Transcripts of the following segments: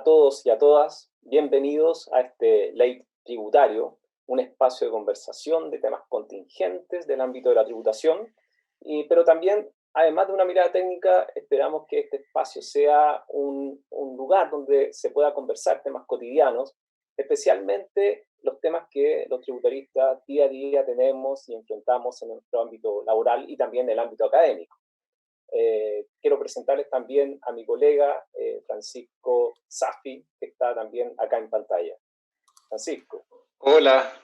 todos y a todas, bienvenidos a este Late Tributario, un espacio de conversación de temas contingentes del ámbito de la tributación, pero también, además de una mirada técnica, esperamos que este espacio sea un lugar donde se pueda conversar temas cotidianos, especialmente los temas que los tributaristas día a día tenemos y enfrentamos en nuestro ámbito laboral y también en el ámbito académico. Quiero presentarles también a mi colega Francisco Safi, que está también acá en pantalla. Francisco. Hola,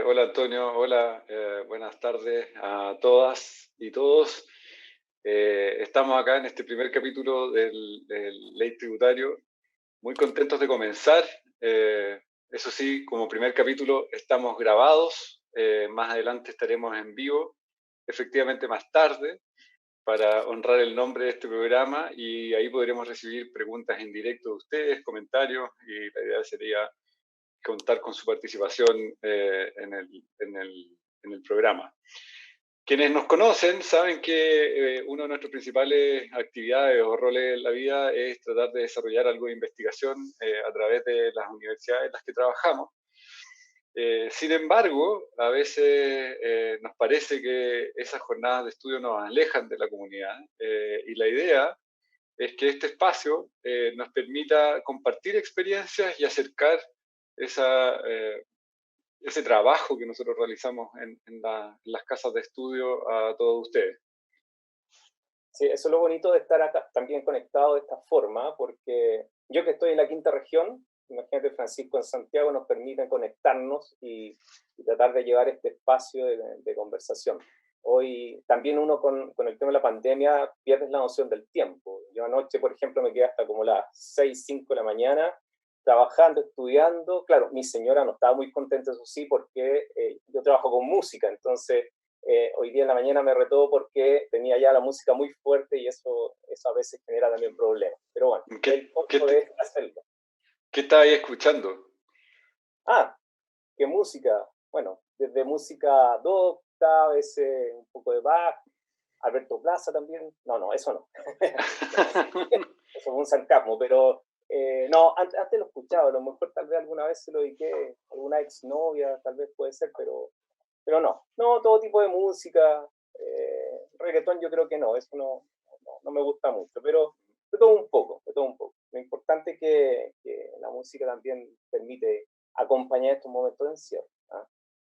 hola Antonio, hola, buenas tardes a todas y todos. Estamos acá en este primer capítulo del Ley Tributario, muy contentos de comenzar. Eso sí, como primer capítulo estamos grabados, más adelante estaremos en vivo, efectivamente más tarde, para honrar el nombre de este programa, y ahí podremos recibir preguntas en directo de ustedes, comentarios, y la idea sería contar con su participación en el programa. Quienes nos conocen saben que una de nuestras principales actividades o roles en la vida es tratar de desarrollar algo de investigación a través de las universidades en las que trabajamos. Sin embargo, a veces nos parece que esas jornadas de estudio nos alejan de la comunidad, y la idea es que este espacio nos permita compartir experiencias y acercar ese trabajo que nosotros realizamos en las casas de estudio a todos ustedes. Sí, eso es lo bonito de estar acá también conectado de esta forma, porque yo que estoy en la quinta región, imagínate Francisco en Santiago, nos permiten conectarnos y tratar de llevar este espacio de conversación. Hoy también uno con el tema de la pandemia pierde la noción del tiempo. Yo anoche, por ejemplo, me quedé hasta como las 6, 5 de la mañana trabajando, estudiando. Claro, mi señora no estaba muy contenta, eso sí, porque yo trabajo con música, entonces hoy día en la mañana me retó porque tenía ya la música muy fuerte y eso a veces genera también problemas. Pero bueno, el costo de hacerlo. ¿Qué estabas escuchando? ¿Qué música? Bueno, desde música docta, a veces un poco de Bach, Alberto Plaza también. No, eso no. Eso fue un sarcasmo, pero no, antes lo escuchaba, a lo mejor tal vez alguna vez se lo dediqué a alguna exnovia, tal vez puede ser, pero no, todo tipo de música, reggaetón yo creo que no, eso no me gusta mucho, pero de todo un poco, de todo un poco. Lo importante es que la música también permite acompañar estos momentos de encierro. ¿Ah?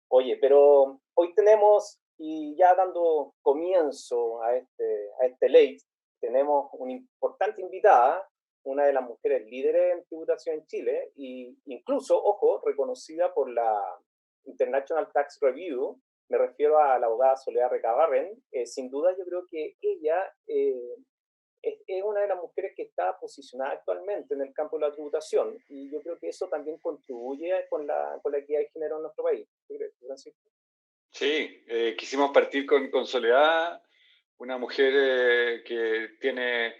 Oye, pero hoy tenemos, y ya dando comienzo a este late, tenemos una importante invitada, una de las mujeres líderes en tributación en Chile, e incluso, ojo, reconocida por la International Tax Review. Me refiero a la abogada Soledad Recabarren. Sin duda yo creo que ella es una de las mujeres que está posicionada actualmente en el campo de la tributación, y yo creo que eso también contribuye con la equidad de género en nuestro país. ¿Qué crees, Francisco? Sí, quisimos partir con Soledad, una mujer que tiene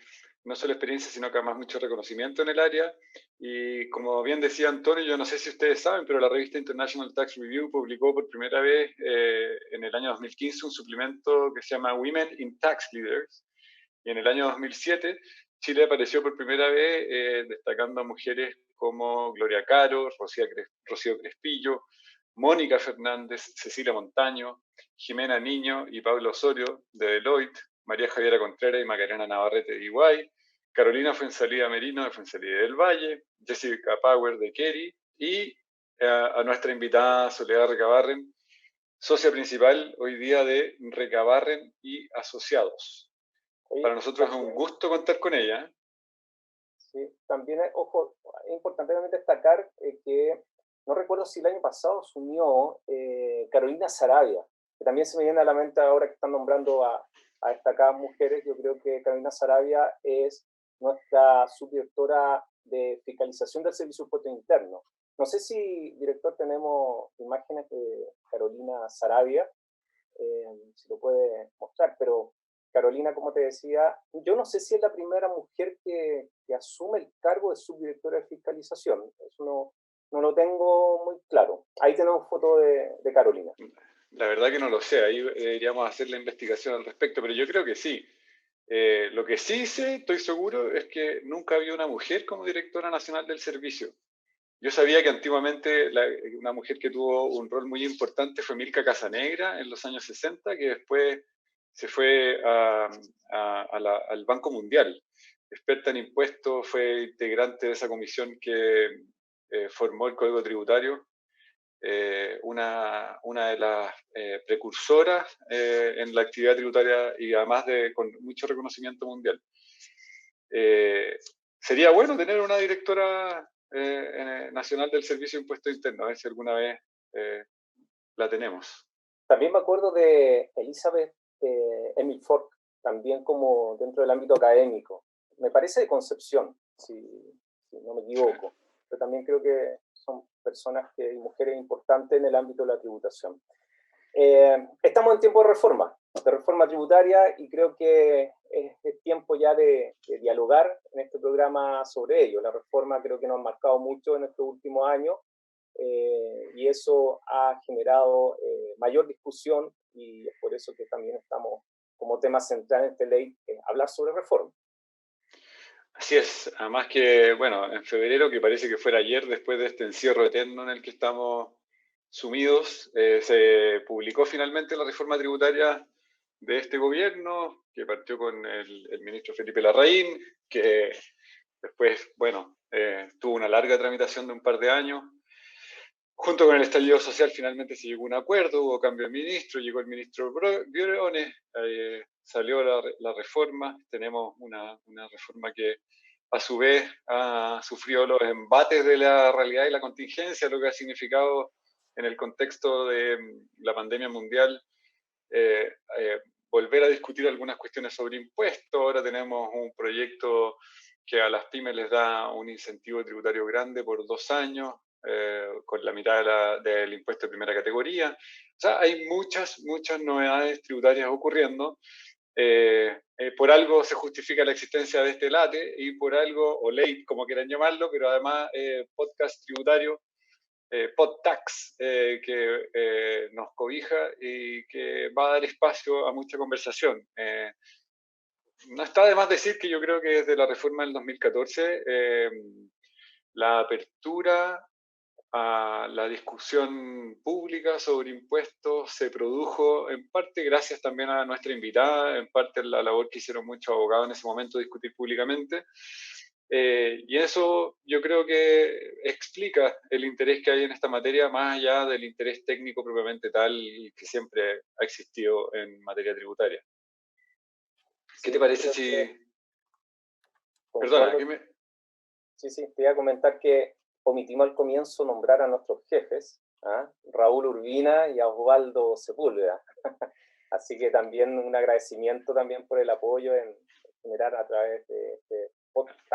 no solo experiencia, sino que además mucho reconocimiento en el área. Y como bien decía Antonio, yo no sé si ustedes saben, pero la revista International Tax Review publicó por primera vez en el año 2015 un suplemento que se llama Women in Tax Leaders. Y en el año 2007 Chile apareció por primera vez destacando a mujeres como Gloria Caro, Rocío Crespillo, Mónica Fernández, Cecilia Montaño, Jimena Niño y Pablo Osorio de Deloitte, María Javiera Contreras y Macarena Navarrete de Iguay, Carolina Fuenzalida Merino de Fuenzalida del Valle, Jessica Power de Kerry y a nuestra invitada Soledad Recabarren, socia principal hoy día de Recabarren y Asociados. Oye, Para nosotros es un gusto contar con ella. Sí, también, ojo, es importante también destacar que no recuerdo si el año pasado se unió Carolina Sarabia, que también se me viene a la mente ahora que están nombrando a destacadas mujeres. Yo creo que Carolina Sarabia es nuestra subdirectora de fiscalización del Servicio de Impuestos Internos. No sé si, director, tenemos imágenes de Carolina Sarabia, si lo puede mostrar, pero Carolina, como te decía, yo no sé si es la primera mujer que asume el cargo de subdirectora de fiscalización. Eso no lo tengo muy claro. Ahí tenemos foto de Carolina. La verdad que no lo sé, ahí deberíamos hacer la investigación al respecto, pero yo creo que sí. Lo que sí sé, estoy seguro, es que nunca había una mujer como directora nacional del servicio. Yo sabía que antiguamente una mujer que tuvo un rol muy importante fue Milka Casanegra en los años 60, que después se fue al Banco Mundial. Experta en impuestos, fue integrante de esa comisión que formó el Código Tributario, una de las precursoras en la actividad tributaria y además con mucho reconocimiento mundial. Sería bueno tener una directora nacional del Servicio de Impuestos Internos, a ver si alguna vez la tenemos. También me acuerdo de Elizabeth Emil Fork, también como dentro del ámbito académico. Me parece de Concepción, si no me equivoco. Pero también creo que son personas y mujeres importantes en el ámbito de la tributación. Estamos en tiempo de reforma tributaria, y creo que es tiempo ya de dialogar en este programa sobre ello. La reforma creo que nos ha marcado mucho en estos últimos años, y eso ha generado mayor discusión, y es por eso que también estamos como tema central en esta ley, hablar sobre reforma. Así es, además que, bueno, en febrero, que parece que fuera ayer, después de este encierro eterno en el que estamos sumidos, se publicó finalmente la reforma tributaria de este gobierno, que partió con el ministro Felipe Larraín, que después, bueno, tuvo una larga tramitación de un par de años. Junto con el estallido social finalmente se llegó a un acuerdo, hubo cambio de ministro, llegó el ministro Briones, salió la reforma. Tenemos una reforma que a su vez ha sufrido los embates de la realidad y la contingencia, lo que ha significado en el contexto de la pandemia mundial volver a discutir algunas cuestiones sobre impuestos. Ahora tenemos un proyecto que a las pymes les da un incentivo tributario grande por 2 años, con la mitad del impuesto de primera categoría. O sea, hay muchas novedades tributarias ocurriendo. Por algo se justifica la existencia de este LATE y por algo, o ley, como quieran llamarlo, pero además podcast tributario, PodTax, que nos cobija y que va a dar espacio a mucha conversación. No está de más decir que yo creo que desde la reforma del 2014, la apertura a la discusión pública sobre impuestos se produjo en parte gracias también a nuestra invitada, en parte la labor que hicieron muchos abogados en ese momento, discutir públicamente. Y eso yo creo que explica el interés que hay en esta materia, más allá del interés técnico propiamente tal que siempre ha existido en materia tributaria. ¿Qué te parece si...? Perdona, ¿qué me...? Sí, te iba a comentar que omitimos al comienzo nombrar a nuestros jefes, Raúl Urbina y a Osvaldo Sepúlveda. Así que también un agradecimiento también por el apoyo en generar a través de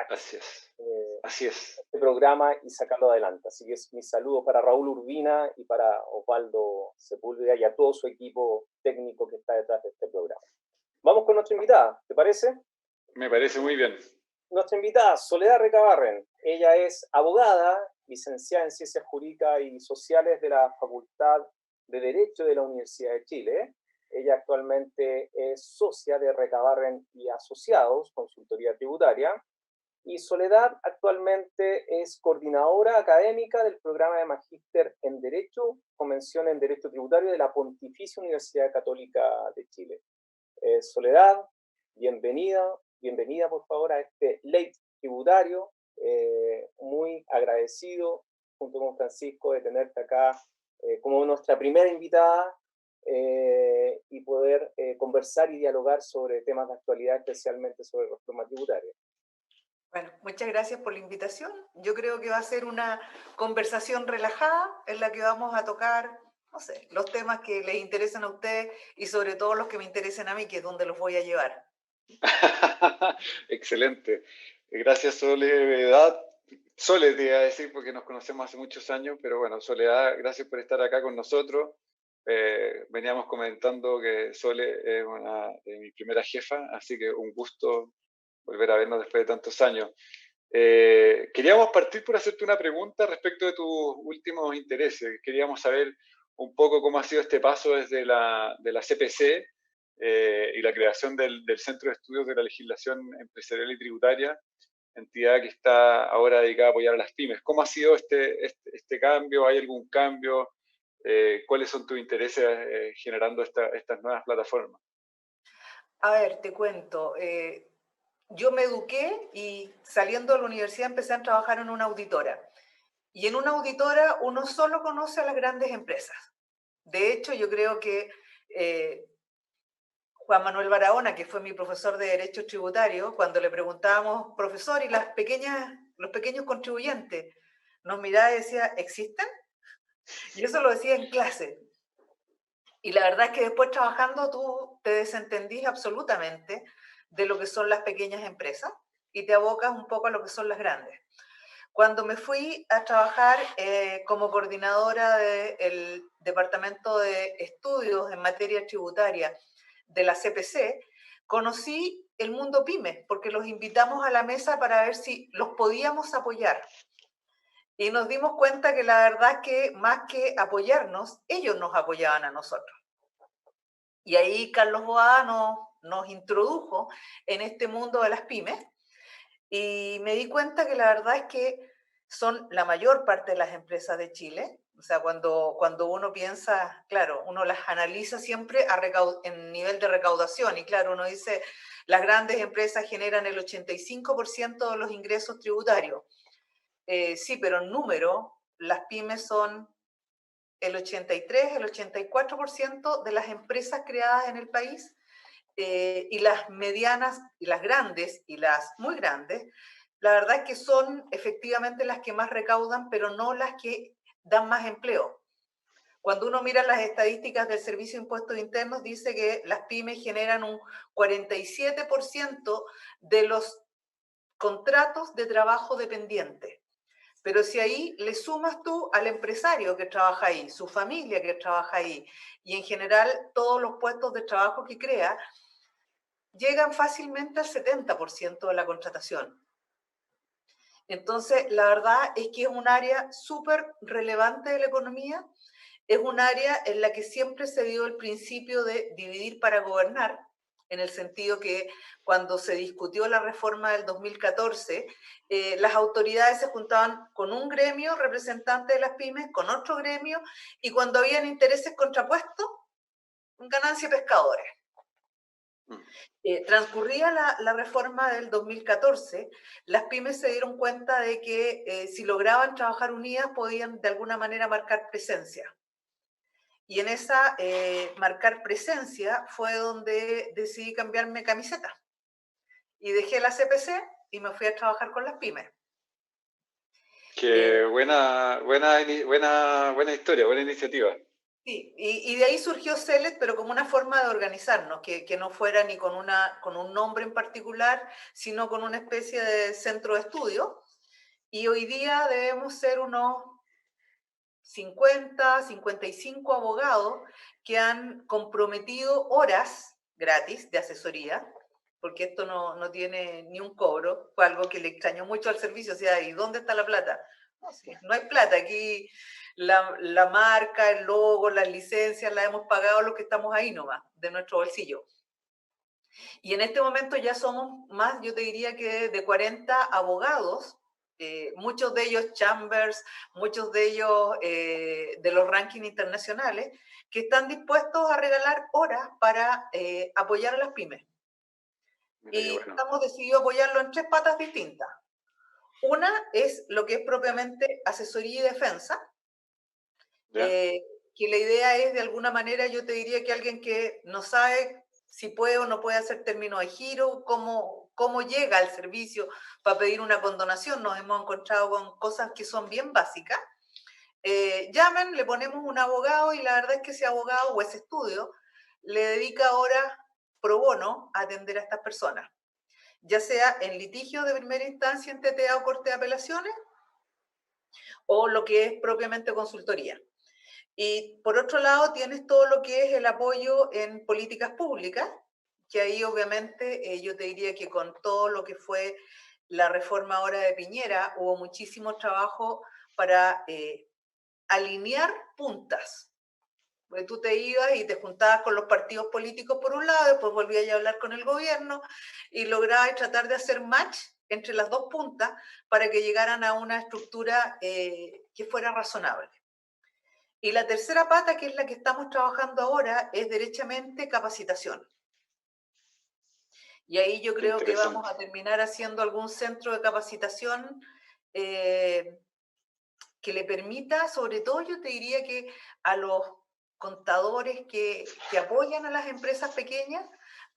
Así es. Así es. Este programa y sacarlo adelante. Así que es mi saludo para Raúl Urbina y para Osvaldo Sepúlveda y a todo su equipo técnico que está detrás de este programa. Vamos con nuestra invitada, ¿te parece? Me parece muy bien. Nuestra invitada, Soledad Recabarren. Ella es abogada, licenciada en Ciencias Jurídicas y Sociales de la Facultad de Derecho de la Universidad de Chile. Ella actualmente es socia de Recabarren y Asociados, consultoría tributaria. Y Soledad actualmente es coordinadora académica del programa de Magíster en Derecho, con mención en Derecho Tributario de la Pontificia Universidad Católica de Chile. Soledad, bienvenida por favor a este late tributario. Muy agradecido junto con Francisco de tenerte acá como nuestra primera invitada y poder conversar y dialogar sobre temas de actualidad, especialmente sobre reforma tributaria. Bueno, muchas gracias por la invitación. Yo creo que va a ser una conversación relajada en la que vamos a tocar, no sé, los temas que les interesan a ustedes y sobre todo los que me interesen a mí, que es donde los voy a llevar. Excelente. Gracias, Soledad. Sole, te iba a decir porque nos conocemos hace muchos años, pero bueno, Soledad, gracias por estar acá con nosotros. Veníamos comentando que Sole es una de mis primeras jefas, así que un gusto volver a vernos después de tantos años. Queríamos partir por hacerte una pregunta respecto de tus últimos intereses. Queríamos saber un poco cómo ha sido este paso desde la CPC y la creación del Centro de Estudios de la Legislación Empresarial y Tributaria, entidad que está ahora dedicada a apoyar a las pymes. ¿Cómo ha sido este cambio? ¿Hay algún cambio? ¿Cuáles son tus intereses generando estas nuevas plataformas? A ver, te cuento. Yo me eduqué y saliendo de la universidad empecé a trabajar en una auditora. Y en una auditora uno solo conoce a las grandes empresas. De hecho, yo creo que Juan Manuel Barahona, que fue mi profesor de Derecho Tributario, cuando le preguntábamos, profesor, ¿y los pequeños contribuyentes? Nos miraba y decía, ¿existen? Y eso lo decía en clase. Y la verdad es que después trabajando tú te desentendís absolutamente de lo que son las pequeñas empresas y te abocas un poco a lo que son las grandes. Cuando me fui a trabajar como coordinadora del Departamento de Estudios en materia tributaria de la CPC, conocí el mundo pyme, porque los invitamos a la mesa para ver si los podíamos apoyar. Y nos dimos cuenta que la verdad es que más que apoyarnos, ellos nos apoyaban a nosotros. Y ahí Carlos Boada nos introdujo en este mundo de las pymes y me di cuenta que la verdad es que son la mayor parte de las empresas de Chile. O sea, cuando uno piensa, claro, uno las analiza siempre en nivel de recaudación y claro, uno dice, las grandes empresas generan el 85% de los ingresos tributarios. Sí, pero en número, las pymes son el 83, el 84% de las empresas creadas en el país y las medianas y las grandes y las muy grandes, la verdad es que son efectivamente las que más recaudan, pero no las que dan más empleo. Cuando uno mira las estadísticas del Servicio de Impuestos Internos, dice que las pymes generan un 47% de los contratos de trabajo dependiente. Pero si ahí le sumas tú al empresario que trabaja ahí, su familia que trabaja ahí, y en general todos los puestos de trabajo que crea, llegan fácilmente al 70% de la contratación. Entonces, la verdad es que es un área súper relevante de la economía, es un área en la que siempre se dio el principio de dividir para gobernar, en el sentido que cuando se discutió la reforma del 2014, las autoridades se juntaban con un gremio representante de las pymes, con otro gremio, y cuando habían intereses contrapuestos, ganancia pescadores. Transcurría la reforma del 2014, las pymes se dieron cuenta de que si lograban trabajar unidas podían de alguna manera marcar presencia. Y en esa marcar presencia fue donde decidí cambiarme camiseta. Y dejé la CPC y me fui a trabajar con las pymes. Qué buena historia, buena iniciativa. Sí, y de ahí surgió CELET, pero como una forma de organizarnos, que no fuera ni con un nombre en particular, sino con una especie de centro de estudio. Y hoy día debemos ser unos 50, 55 abogados que han comprometido horas gratis de asesoría, porque esto no tiene ni un cobro, fue algo que le extrañó mucho al servicio, o sea, ¿y dónde está la plata? No, sí, no hay plata, aquí la marca, el logo, las licencias las hemos pagado los que estamos ahí nomás, de nuestro bolsillo. Y en este momento ya somos más, yo te diría que de 40 abogados, muchos de ellos chambers, muchos de ellos de los rankings internacionales, que están dispuestos a regalar horas para apoyar a las pymes. Y bueno, estamos decididos a apoyarlo en 3 patas distintas. Una es lo que es propiamente asesoría y defensa, que la idea es de alguna manera, yo te diría que alguien que no sabe si puede o no puede hacer término de giro, cómo llega al servicio para pedir una condonación, nos hemos encontrado con cosas que son bien básicas. Llamen, le ponemos un abogado y la verdad es que ese abogado o ese estudio le dedica horas pro bono a atender a estas personas, ya sea en litigio de primera instancia en TTA o Corte de Apelaciones, o lo que es propiamente consultoría. Y por otro lado tienes todo lo que es el apoyo en políticas públicas, que ahí obviamente yo te diría que con todo lo que fue la reforma ahora de Piñera hubo muchísimo trabajo para alinear puntas. Porque tú te ibas y te juntabas con los partidos políticos por un lado, después volvías a hablar con el gobierno y lograbas tratar de hacer match entre las dos puntas para que llegaran a una estructura que fuera razonable. Y la tercera pata, que es la que estamos trabajando ahora, es derechamente capacitación. Y ahí yo creo que vamos a terminar haciendo algún centro de capacitación que le permita, sobre todo yo te diría que a los contadores que apoyan a las empresas pequeñas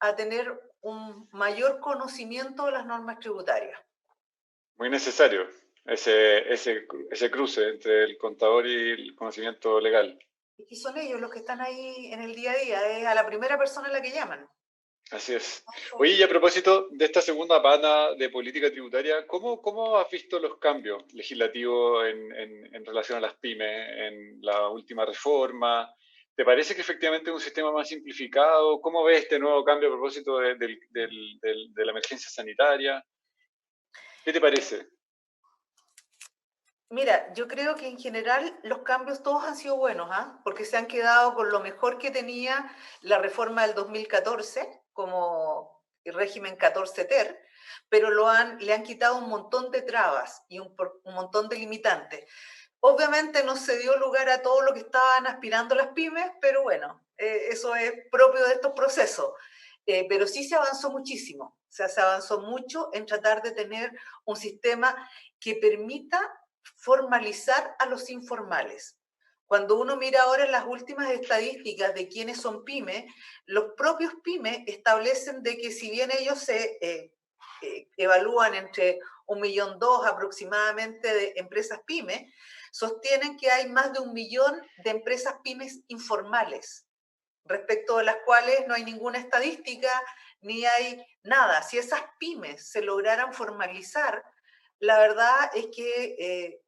a tener un mayor conocimiento de las normas tributarias. Muy necesario ese cruce entre el contador y el conocimiento legal. Y son ellos los que están ahí en el día a día, es a la primera persona a la que llaman. Así es. Oye, y a propósito de esta segunda pata de política tributaria, ¿cómo has visto los cambios legislativos en relación a las pymes en la última reforma? ¿Te parece que efectivamente es un sistema más simplificado? ¿Cómo ves este nuevo cambio a propósito de la emergencia sanitaria? ¿Qué te parece? Mira, yo creo que en general los cambios todos han sido buenos, porque se han quedado con lo mejor que tenía la reforma del 2014, como el régimen 14 ter, pero le han quitado un montón de trabas y un montón de limitantes. Obviamente no se dio lugar a todo lo que estaban aspirando las pymes, pero bueno, eso es propio de estos procesos. Pero sí se avanzó muchísimo, o sea, se avanzó mucho en tratar de tener un sistema que permita formalizar a los informales. Cuando uno mira ahora las últimas estadísticas de quiénes son pymes, los propios pymes establecen de que si bien ellos se evalúan entre 1,2 millones aproximadamente de empresas pymes, sostienen que hay más de 1 millón de empresas pymes informales, respecto de las cuales no hay ninguna estadística ni hay nada. Si esas pymes se lograran formalizar, la verdad es que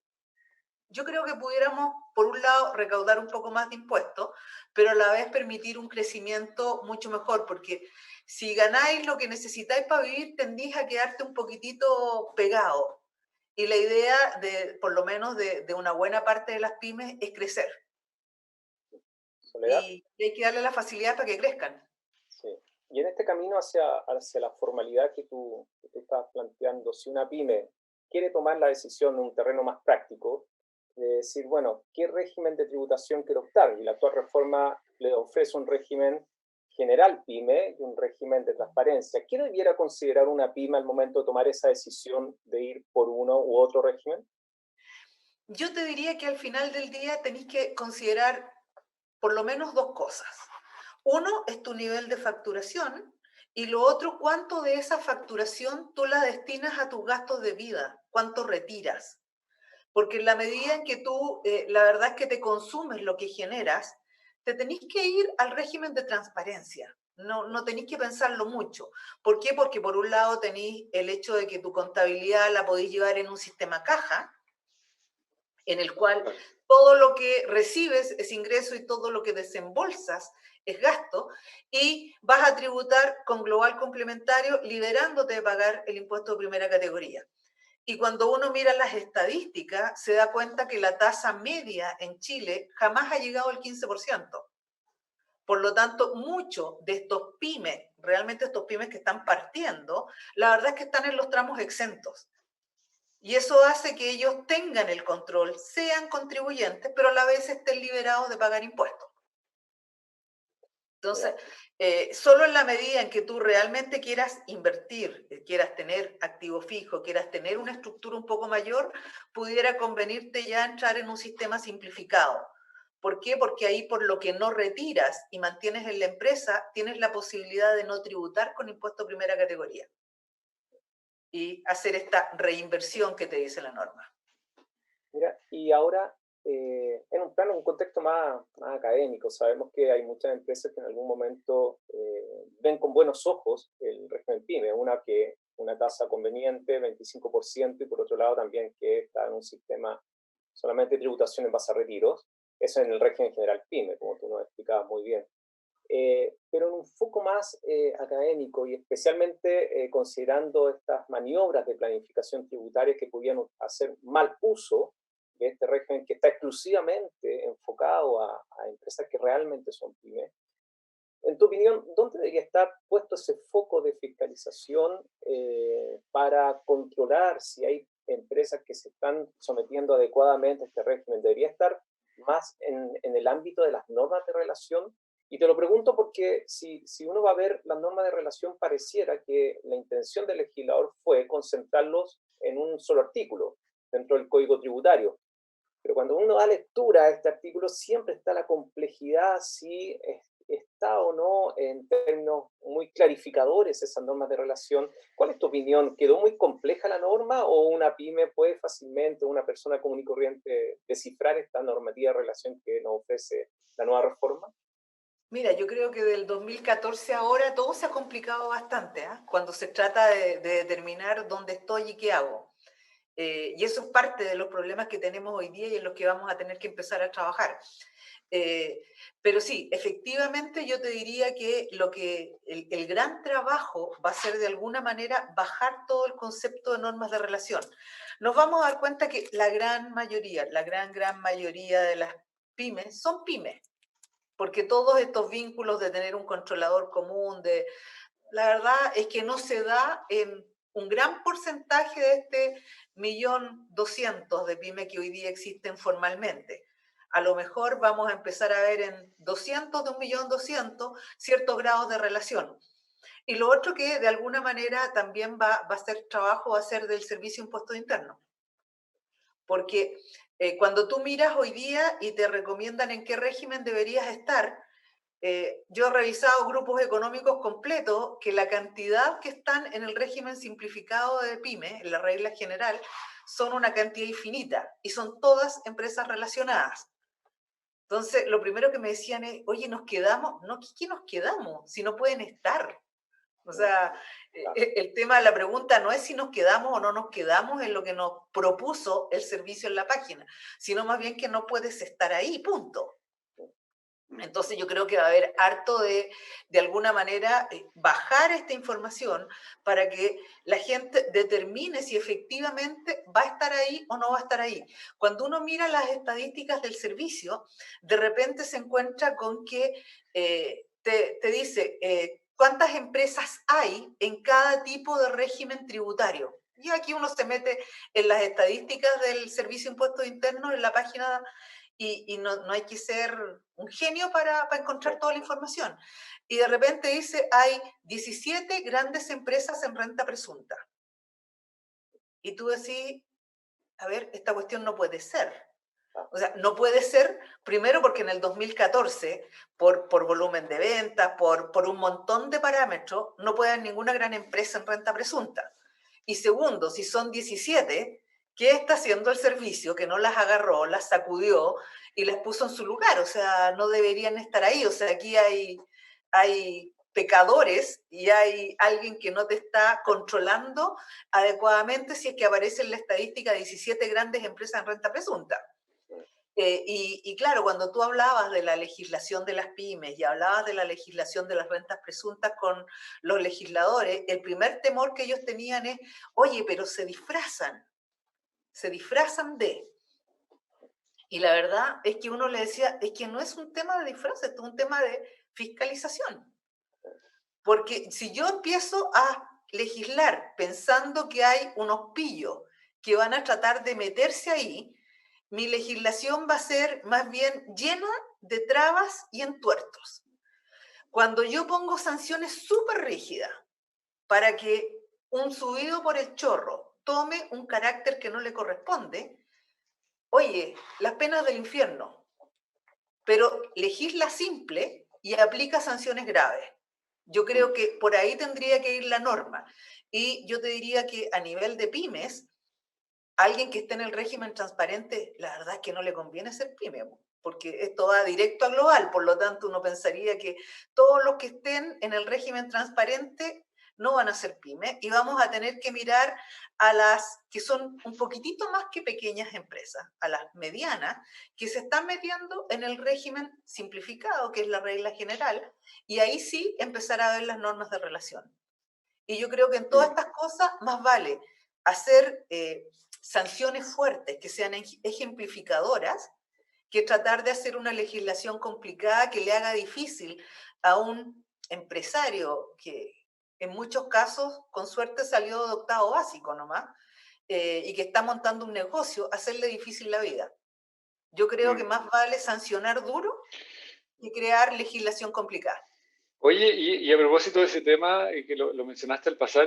yo creo que pudiéramos, por un lado, recaudar un poco más de impuestos, pero a la vez permitir un crecimiento mucho mejor, porque si ganáis lo que necesitáis para vivir, tendís a quedarte un poquitito pegado. Y la idea, por lo menos de una buena parte de las pymes, es crecer. Soledad. Y hay que darle la facilidad para que crezcan. Sí. Y en este camino hacia la formalidad que tú estás planteando, si una pyme quiere tomar la decisión en un terreno más práctico, de decir, bueno, ¿qué régimen de tributación quiero optar? Y la actual reforma le ofrece un régimen general pyme y un régimen de transparencia. ¿Qué debiera considerar una pyme al momento de tomar esa decisión de ir por uno u otro régimen? Yo te diría que al final del día tenéis que considerar por lo menos dos cosas. Uno es tu nivel de facturación y lo otro, cuánto de esa facturación tú la destinas a tus gastos de vida, cuánto retiras. Porque en la medida en que tú, la verdad es que te consumes lo que generas, te tenés que ir al régimen de transparencia. No tenéis que pensarlo mucho. ¿Por qué? Porque por un lado tenéis el hecho de que tu contabilidad la podéis llevar en un sistema caja, en el cual todo lo que recibes es ingreso y todo lo que desembolsas es gasto, y vas a tributar con global complementario, liberándote de pagar el impuesto de primera categoría. Y cuando uno mira las estadísticas, se da cuenta que la tasa media en Chile jamás ha llegado al 15%. Por lo tanto, muchos de estos pymes, realmente estos pymes que están partiendo, la verdad es que están en los tramos exentos. Y eso hace que ellos tengan el control, sean contribuyentes, pero a la vez estén liberados de pagar impuestos. Entonces, solo en la medida en que tú realmente quieras invertir, quieras tener activo fijo, quieras tener una estructura un poco mayor, pudiera convenirte ya entrar en un sistema simplificado. ¿Por qué? Porque ahí por lo que no retiras y mantienes en la empresa, tienes la posibilidad de no tributar con impuesto de primera categoría y hacer esta reinversión que te dice la norma. Mira, y ahora, en un plano, un contexto más académico, sabemos que hay muchas empresas que en algún momento ven con buenos ojos el régimen PYME, una tasa conveniente, 25%, y por otro lado también que está en un sistema solamente de tributación en base a retiros, eso en el régimen general PYME, como tú nos explicabas muy bien. Pero en un foco más académico y especialmente considerando estas maniobras de planificación tributaria que pudieran hacer mal uso de este régimen que está exclusivamente enfocado a empresas que realmente son pymes. En tu opinión, ¿dónde debería estar puesto ese foco de fiscalización para controlar si hay empresas que se están sometiendo adecuadamente a este régimen? ¿Debería estar más en el ámbito de las normas de relación? Y te lo pregunto porque si uno va a ver las normas de relación, pareciera que la intención del legislador fue concentrarlos en un solo artículo dentro del Código Tributario. Pero cuando uno da lectura a este artículo, siempre está la complejidad si está o no en términos muy clarificadores esas normas de relación. ¿Cuál es tu opinión? ¿Quedó muy compleja la norma o una pyme puede fácilmente, una persona común y corriente, descifrar esta normativa de relación que nos ofrece la nueva reforma? Mira, yo creo que del 2014 a ahora todo se ha complicado bastante, ¿ah? Cuando se trata de determinar dónde estoy y qué hago. Y eso es parte de los problemas que tenemos hoy día y en los que vamos a tener que empezar a trabajar. Pero sí, efectivamente yo te diría que el gran trabajo va a ser de alguna manera bajar todo el concepto de normas de relación. Nos vamos a dar cuenta que la gran mayoría, la gran mayoría de las pymes son pymes, porque todos estos vínculos de tener un controlador común, la verdad es que no se da en un gran porcentaje de este 1.200.000 de pymes que hoy día existen formalmente. A lo mejor vamos a empezar a ver en 200 de 1.200.000 ciertos grados de relación. Y lo otro que de alguna manera también va a ser trabajo, va a ser del Servicio de Impuestos Internos. Porque cuando tú miras hoy día y te recomiendan en qué régimen deberías estar, yo he revisado grupos económicos completos que la cantidad que están en el régimen simplificado de PYME, en la regla general, son una cantidad infinita y son todas empresas relacionadas. Entonces, lo primero que me decían es, oye, ¿nos quedamos? No, ¿qué nos quedamos? Si no pueden estar. O sea, el tema de la pregunta no es si nos quedamos o no nos quedamos en lo que nos propuso el servicio en la página, sino más bien que no puedes estar ahí, punto. Entonces yo creo que va a haber harto de alguna manera, bajar esta información para que la gente determine si efectivamente va a estar ahí o no va a estar ahí. Cuando uno mira las estadísticas del servicio, de repente se encuentra con que te dice cuántas empresas hay en cada tipo de régimen tributario. Y aquí uno se mete en las estadísticas del Servicio de Impuestos Internos en la página y no hay que ser un genio para encontrar toda la información. Y de repente dice, hay 17 grandes empresas en renta presunta. Y tú decís, a ver, esta cuestión no puede ser. O sea, no puede ser, primero porque en el 2014, por volumen de ventas, por un montón de parámetros, no puede haber ninguna gran empresa en renta presunta. Y segundo, si son 17, ¿qué está haciendo el servicio que no las agarró, las sacudió y las puso en su lugar? O sea, no deberían estar ahí. O sea, aquí hay pecadores y hay alguien que no te está controlando adecuadamente si es que aparece en la estadística 17 grandes empresas en renta presunta. Y claro, cuando tú hablabas de la legislación de las pymes y hablabas de la legislación de las rentas presuntas con los legisladores, el primer temor que ellos tenían es, oye, pero se disfrazan de... Y la verdad es que uno le decía, es que no es un tema de disfraz, es un tema de fiscalización. Porque si yo empiezo a legislar pensando que hay unos pillos que van a tratar de meterse ahí, mi legislación va a ser más bien llena de trabas y entuertos. Cuando yo pongo sanciones súper rígidas para que un subido por el chorro tome un carácter que no le corresponde, oye, las penas del infierno, pero legisla simple y aplica sanciones graves. Yo creo que por ahí tendría que ir la norma. Y yo te diría que a nivel de pymes, alguien que esté en el régimen transparente, la verdad es que no le conviene ser pyme, porque esto va directo a global, por lo tanto uno pensaría que todos los que estén en el régimen transparente no van a ser pyme y vamos a tener que mirar a las que son un poquitito más que pequeñas empresas, a las medianas, que se están metiendo en el régimen simplificado, que es la regla general, y ahí sí empezar a ver las normas de relación. Y yo creo que en todas estas cosas más vale hacer sanciones fuertes, que sean ejemplificadoras, que tratar de hacer una legislación complicada que le haga difícil a un empresario que en muchos casos, con suerte, salió de octavo básico nomás, y que está montando un negocio, hacerle difícil la vida. Yo creo que más vale sancionar duro que crear legislación complicada. Oye, y a propósito de ese tema, que lo mencionaste al pasar,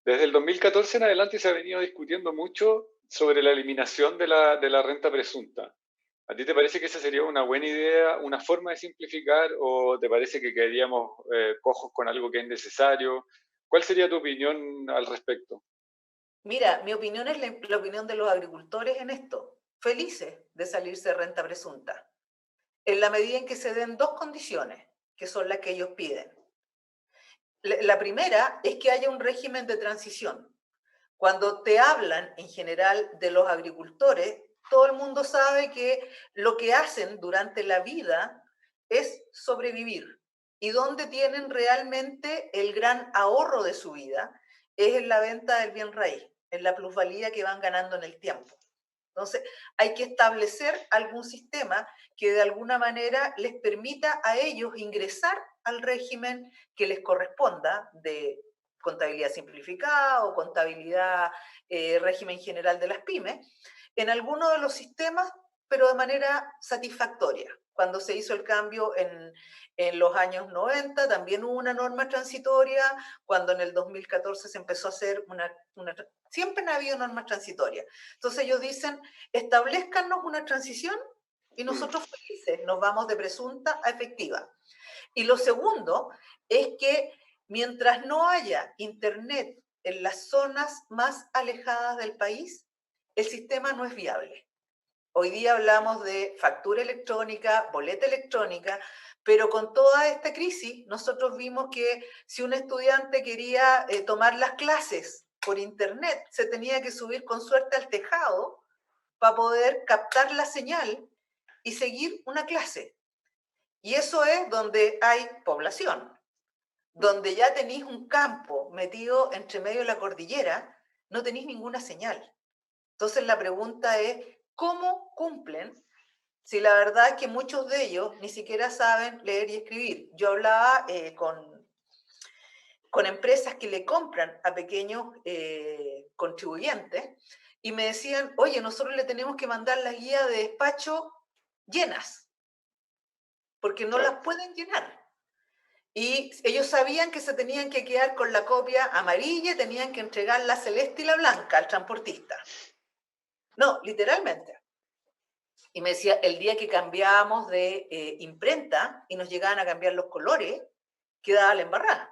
desde el 2014 en adelante se ha venido discutiendo mucho sobre la eliminación de la renta presunta. ¿A ti te parece que esa sería una buena idea, una forma de simplificar, o te parece que quedaríamos cojos con algo que es necesario? ¿Cuál sería tu opinión al respecto? Mira, mi opinión es la opinión de los agricultores en esto, felices de salirse de renta presunta, en la medida en que se den dos condiciones, que son las que ellos piden. La primera es que haya un régimen de transición. Cuando te hablan en general de los agricultores, todo el mundo sabe que lo que hacen durante la vida es sobrevivir. Y donde tienen realmente el gran ahorro de su vida es en la venta del bien raíz, en la plusvalía que van ganando en el tiempo. Entonces, hay que establecer algún sistema que de alguna manera les permita a ellos ingresar al régimen que les corresponda de contabilidad simplificada o contabilidad, régimen general de las pymes, en alguno de los sistemas, pero de manera satisfactoria. Cuando se hizo el cambio en los años 90, también hubo una norma transitoria. Cuando en el 2014 se empezó a hacer siempre ha habido normas transitorias. Entonces ellos dicen, establezcanos una transición y nosotros felices nos vamos de presunta a efectiva. Y lo segundo es que mientras no haya internet en las zonas más alejadas del país, el sistema no es viable. Hoy día hablamos de factura electrónica, boleta electrónica, pero con toda esta crisis nosotros vimos que si un estudiante quería tomar las clases por internet, se tenía que subir con suerte al tejado para poder captar la señal y seguir una clase. Y eso es donde hay población, donde ya tenéis un campo metido entre medio de la cordillera, no tenéis ninguna señal. Entonces la pregunta es, ¿cómo cumplen? Si la verdad es que muchos de ellos ni siquiera saben leer y escribir. Yo hablaba con empresas que le compran a pequeños contribuyentes y me decían, oye, nosotros le tenemos que mandar las guías de despacho llenas, porque no las pueden llenar. Y ellos sabían que se tenían que quedar con la copia amarilla, tenían que entregar la celeste y la blanca al transportista. No, literalmente. Y me decía, el día que cambiábamos de imprenta y nos llegaban a cambiar los colores, quedaba la embarrada.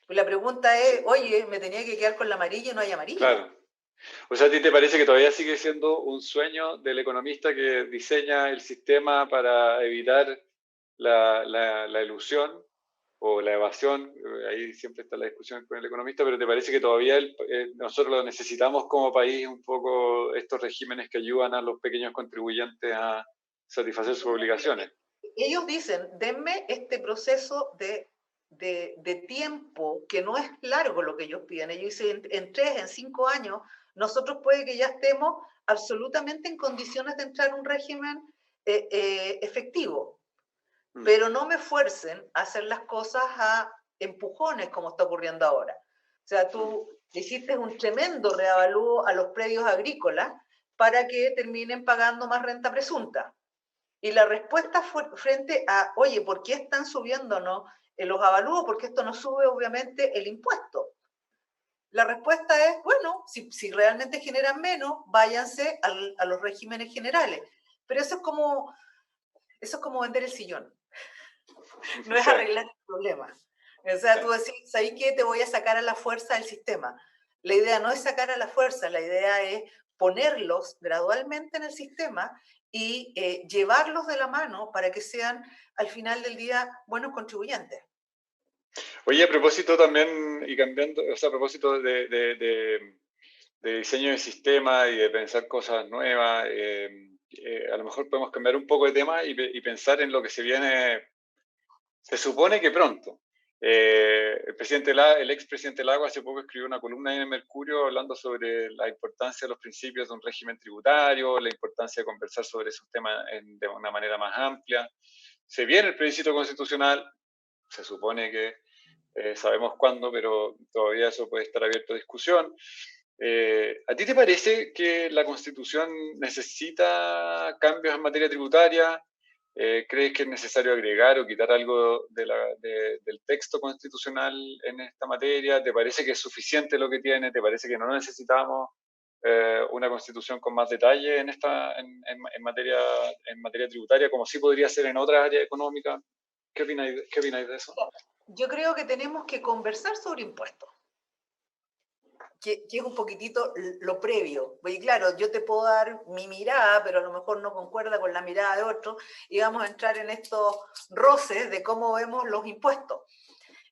Pues la pregunta es, oye, me tenía que quedar con la amarilla y no hay amarilla. Claro. O sea, ¿a ti te parece que todavía sigue siendo un sueño del economista que diseña el sistema para evitar la ilusión o la evasión? Ahí siempre está la discusión con el economista, pero ¿te parece que todavía nosotros lo necesitamos como país un poco estos regímenes que ayudan a los pequeños contribuyentes a satisfacer sus obligaciones? Ellos dicen, denme este proceso de tiempo, que no es largo lo que ellos piden. Ellos dicen, en 3, en 5 años, nosotros puede que ya estemos absolutamente en condiciones de entrar a un régimen efectivo. Pero no me fuercen a hacer las cosas a empujones como está ocurriendo ahora. O sea, tú hiciste un tremendo reavalúo a los predios agrícolas para que terminen pagando más renta presunta. Y la respuesta fue frente a, oye, ¿por qué están subiéndonos los avalúos? Porque esto nos sube obviamente el impuesto. La respuesta es, bueno, si realmente generan menos, váyanse a los regímenes generales. Pero eso es como vender el sillón. No es arreglar el problema. O sea, tú decís, ¿sabes qué? Te voy a sacar a la fuerza del sistema. La idea no es sacar a la fuerza, la idea es ponerlos gradualmente en el sistema y llevarlos de la mano para que sean, al final del día, buenos contribuyentes. Oye, a propósito también, y cambiando, o sea, a propósito de diseño de sistema y de pensar cosas nuevas, a lo mejor podemos cambiar un poco de tema y pensar en lo que se viene, se supone que pronto, El expresidente Lago hace poco escribió una columna en el Mercurio hablando sobre la importancia de los principios de un régimen tributario, la importancia de conversar sobre esos temas de una manera más amplia. Se viene el plebiscito constitucional, se supone que sabemos cuándo, pero todavía eso puede estar abierto a discusión. ¿A ti te parece que la Constitución necesita cambios en materia tributaria? ¿Crees que es necesario agregar o quitar algo del texto constitucional en esta materia? ¿Te parece que es suficiente lo que tiene? ¿Te parece que no necesitamos una Constitución con más detalle en materia tributaria, como sí podría ser en otras áreas económicas? ¿Qué opináis de eso? Yo creo que tenemos que conversar sobre impuestos, que es un poquitito lo previo. Porque claro, yo te puedo dar mi mirada, pero a lo mejor no concuerda con la mirada de otro, y vamos a entrar en estos roces de cómo vemos los impuestos.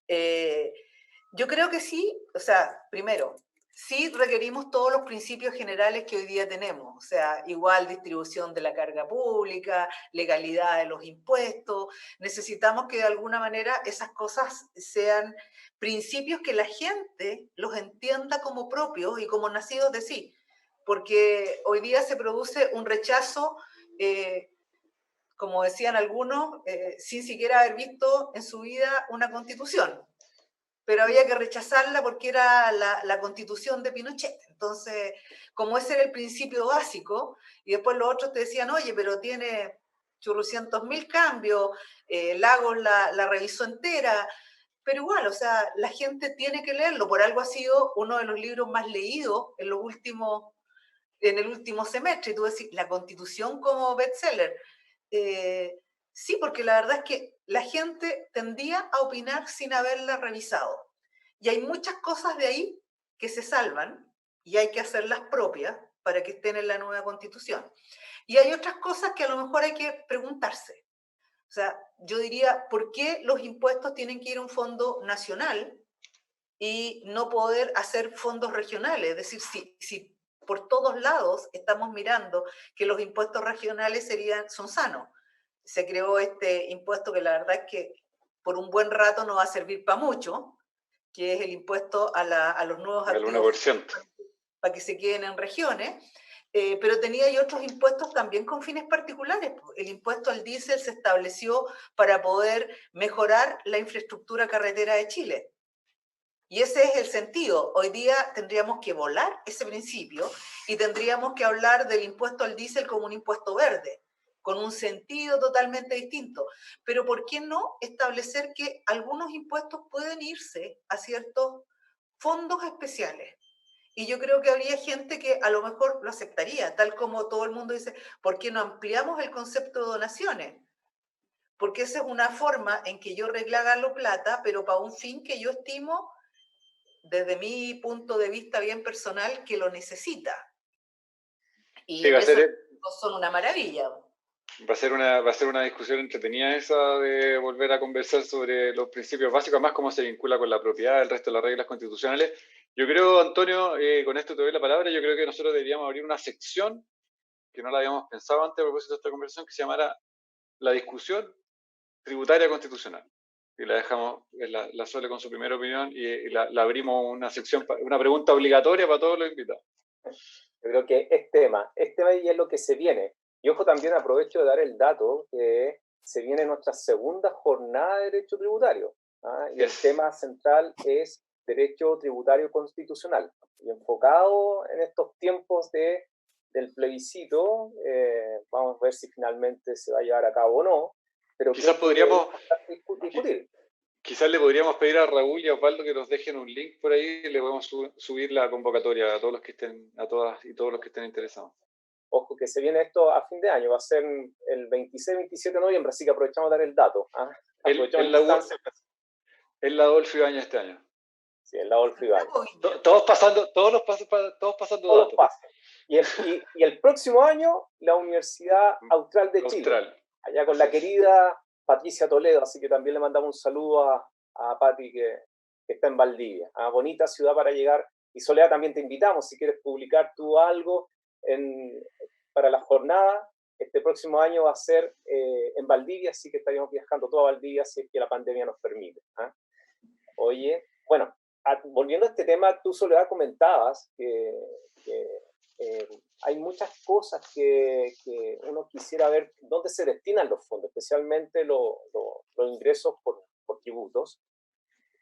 Yo creo que sí, o sea, primero, sí requerimos todos los principios generales que hoy día tenemos, o sea, igual distribución de la carga pública, legalidad de los impuestos. Necesitamos que de alguna manera esas cosas sean principios que la gente los entienda como propios y como nacidos de sí, porque hoy día se produce un rechazo, como decían algunos, sin siquiera haber visto en su vida una constitución, pero había que rechazarla porque era la constitución de Pinochet. Entonces, como ese era el principio básico, y después los otros te decían, oye, pero tiene churrocientos mil cambios, Lagos la revisó entera, pero igual, o sea, la gente tiene que leerlo, por algo ha sido uno de los libros más leídos en el último semestre, y tú decís, la Constitución como bestseller. Sí, porque la verdad es que la gente tendía a opinar sin haberla revisado. Y hay muchas cosas de ahí que se salvan y hay que hacerlas propias para que estén en la nueva Constitución. Y hay otras cosas que a lo mejor hay que preguntarse. O sea, yo diría, ¿por qué los impuestos tienen que ir a un fondo nacional y no poder hacer fondos regionales? Es decir, si por todos lados estamos mirando que los impuestos regionales son sanos. Se creó este impuesto que la verdad es que por un buen rato no va a servir para mucho, que es el impuesto a los nuevos El activos 1%. para que se queden en regiones, pero tenía y otros impuestos también con fines particulares. El impuesto al diésel se estableció para poder mejorar la infraestructura carretera de Chile. Y ese es el sentido. Hoy día tendríamos que volar ese principio y tendríamos que hablar del impuesto al diésel como un impuesto verde, con un sentido totalmente distinto. Pero ¿por qué no establecer que algunos impuestos pueden irse a ciertos fondos especiales? Y yo creo que habría gente que a lo mejor lo aceptaría, tal como todo el mundo dice, ¿por qué no ampliamos el concepto de donaciones? Porque esa es una forma en que yo regalo plata, pero para un fin que yo estimo desde mi punto de vista bien personal, que lo necesita. Y Sí, en eso son una maravilla. Va a ser una discusión entretenida esa de volver a conversar sobre los principios básicos, además cómo se vincula con la propiedad, el resto de las reglas constitucionales. Yo creo, Antonio, con esto te doy la palabra, yo creo que nosotros deberíamos abrir una sección que no la habíamos pensado antes a propósito de esta conversación, que se llamara la discusión tributaria constitucional. Y la dejamos, la Sole con su primera opinión y la abrimos una sección, una pregunta obligatoria para todos los invitados. Yo creo que es tema y es lo que se viene. Y ojo, también aprovecho de dar el dato que se viene nuestra segunda jornada de Derecho Tributario. Y el tema central es Derecho Tributario Constitucional. Y enfocado en estos tiempos del plebiscito, vamos a ver si finalmente se va a llevar a cabo o no. Pero quizás podríamos discutir. Quizás le podríamos pedir a Raúl y a Osvaldo que nos dejen un link por ahí y le podemos subir la convocatoria a todos los que estén, a todas y todos los que estén interesados. Ojo, que se viene esto a fin de año, va a ser el 26-27 de noviembre, así que aprovechamos de dar el dato. Es la Adolfo Ibáñez este año. Sí, es la Adolfo Ibáñez. Todos pasando datos. Y el próximo año, la Universidad Austral de Chile. Allá con la querida Patricia Toledo, así que también le mandamos un saludo a Pati que está en Valdivia. Bonita ciudad para llegar. Y Soledad, también te invitamos, si quieres publicar tú algo para la jornada. Este próximo año va a ser en Valdivia, así que estaríamos viajando toda Valdivia si es que la pandemia nos permite. Oye, bueno, volviendo a este tema, tú, Soledad, comentabas que hay muchas cosas que uno quisiera ver dónde se destinan los fondos, especialmente los ingresos por tributos.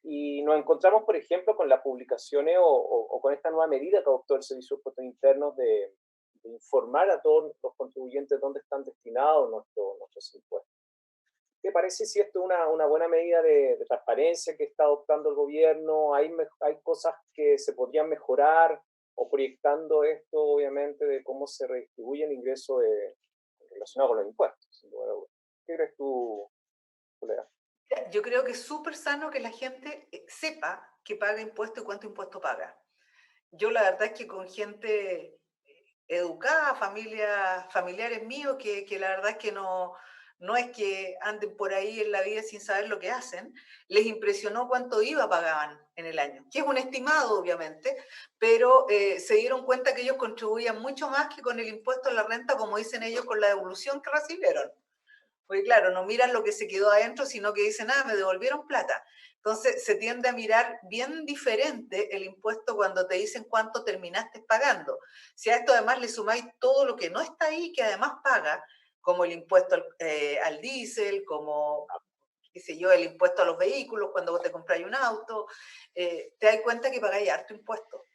Y nos encontramos, por ejemplo, con las publicaciones o con esta nueva medida que adoptó el Servicio de Impuestos Internos de informar a todos los contribuyentes dónde están destinados nuestros impuestos. ¿Te parece si esto es una buena medida de transparencia que está adoptando el gobierno? ¿Hay cosas que se podrían mejorar? O proyectando esto, obviamente, de cómo se redistribuye el ingreso relacionado con los impuestos, sin lugar a dudas. ¿Qué crees tú, colega? Yo creo que es súper sano que la gente sepa que paga impuesto y cuánto impuesto paga. Yo la verdad es que con gente educada, familiares míos, que la verdad es que no es que anden por ahí en la vida sin saber lo que hacen, les impresionó cuánto IVA pagaban en el año, que es un estimado obviamente, pero se dieron cuenta que ellos contribuían mucho más que con el impuesto a la renta, como dicen ellos, con la devolución que recibieron. Porque claro, no miran lo que se quedó adentro, sino que dicen, me devolvieron plata. Entonces se tiende a mirar bien diferente el impuesto cuando te dicen cuánto terminaste pagando. Si a esto además le sumáis todo lo que no está ahí, que además paga, como el impuesto al diésel, como, qué sé yo, el impuesto a los vehículos cuando vos te compráis un auto, te das cuenta que pagáis harto impuesto.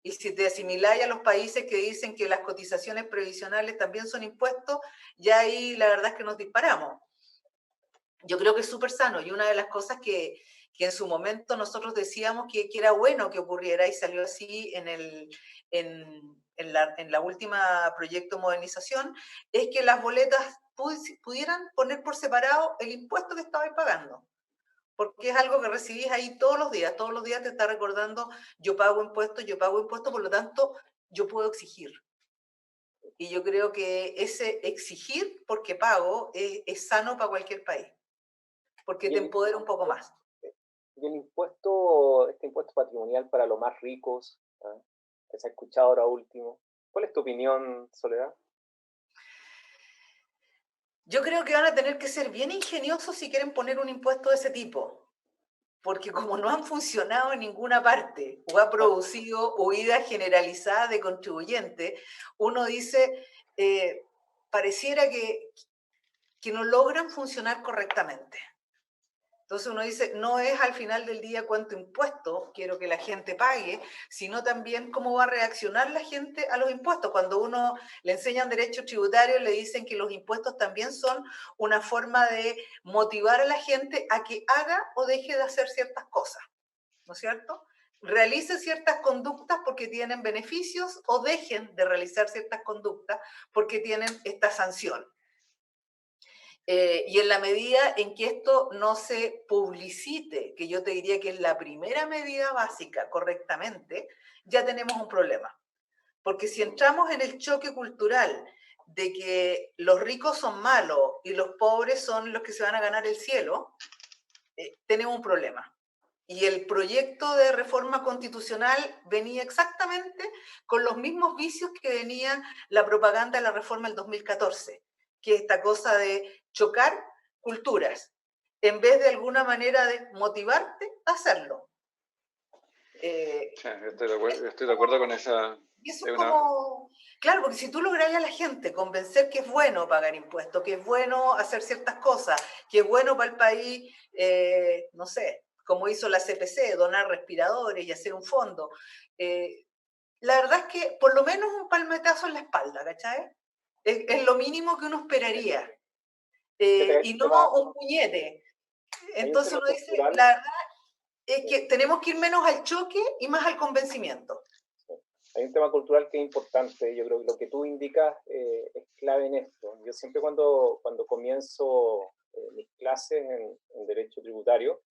Y si te asimiláis a los países que dicen que las cotizaciones previsionales también son impuestos, ya ahí la verdad es que nos disparamos. Yo creo que es súper sano y una de las cosas que en su momento nosotros decíamos que era bueno que ocurriera y salió así en la última proyecto de modernización, es que las boletas pudieran poner por separado el impuesto que estabais pagando. Porque es algo que recibís ahí todos los días te está recordando, yo pago impuestos, por lo tanto, yo puedo exigir. Y yo creo que ese exigir porque pago es sano para cualquier país, porque te empodera un poco más. Y este impuesto patrimonial para los más ricos, que se ha escuchado ahora último, ¿cuál es tu opinión, Soledad? Yo creo que van a tener que ser bien ingeniosos si quieren poner un impuesto de ese tipo, porque como no han funcionado en ninguna parte o ha producido huida generalizada de contribuyentes, uno dice, pareciera que no logran funcionar correctamente. Entonces uno dice, no es al final del día cuánto impuesto quiero que la gente pague, sino también cómo va a reaccionar la gente a los impuestos. Cuando uno le enseñan derecho tributario, le dicen que los impuestos también son una forma de motivar a la gente a que haga o deje de hacer ciertas cosas, ¿no es cierto? Realice ciertas conductas porque tienen beneficios o dejen de realizar ciertas conductas porque tienen esta sanción. Y en la medida en que esto no se publicite, que yo te diría que es la primera medida básica correctamente, ya tenemos un problema. Porque si entramos en el choque cultural de que los ricos son malos y los pobres son los que se van a ganar el cielo, tenemos un problema. Y el proyecto de reforma constitucional venía exactamente con los mismos vicios que venía la propaganda de la reforma del 2014, que es esta cosa de chocar culturas, en vez de alguna manera de motivarte a hacerlo. Sí, estoy de acuerdo con esa... Y eso es como, claro, porque si tú logras a la gente convencer que es bueno pagar impuestos, que es bueno hacer ciertas cosas, que es bueno para el país, no sé, como hizo la CPC, donar respiradores y hacer un fondo, la verdad es que por lo menos un palmetazo en la espalda, ¿cachai? Es lo mínimo que uno esperaría, y no un puñete. Entonces uno dice, la verdad es que tenemos que ir menos al choque y más al convencimiento. Hay un tema cultural que es importante. Yo creo que lo que tú indicas es clave en esto. Yo siempre cuando comienzo mis clases en Derecho Tributario,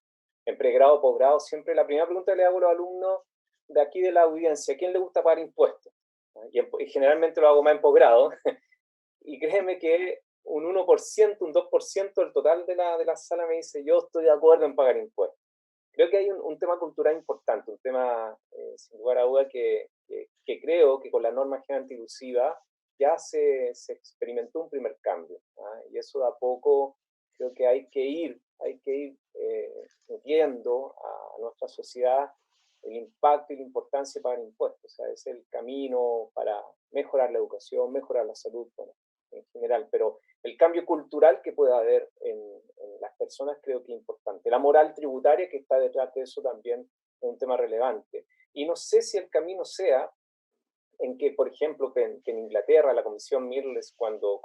en pregrado, posgrado, siempre la primera pregunta que le hago a los alumnos de aquí de la audiencia, ¿a quién le gusta pagar impuestos? Y generalmente lo hago más en posgrado. Y créeme que un 1%, un 2% del total de la sala me dice, yo estoy de acuerdo en pagar impuestos. Creo que hay un tema cultural importante, un tema, sin lugar a duda, que creo que con la norma general antilusiva ya se experimentó un primer cambio. Y eso de a poco creo que hay que ir hay que ir metiendo a nuestra sociedad el impacto y la importancia de pagar impuestos. O sea, es el camino para mejorar la educación, mejorar la salud, bueno, en general, pero el cambio cultural que puede haber en las personas creo que es importante. La moral tributaria que está detrás de eso también es un tema relevante. Y no sé si el camino sea en que, por ejemplo, que en Inglaterra, la Comisión Mirrlees, cuando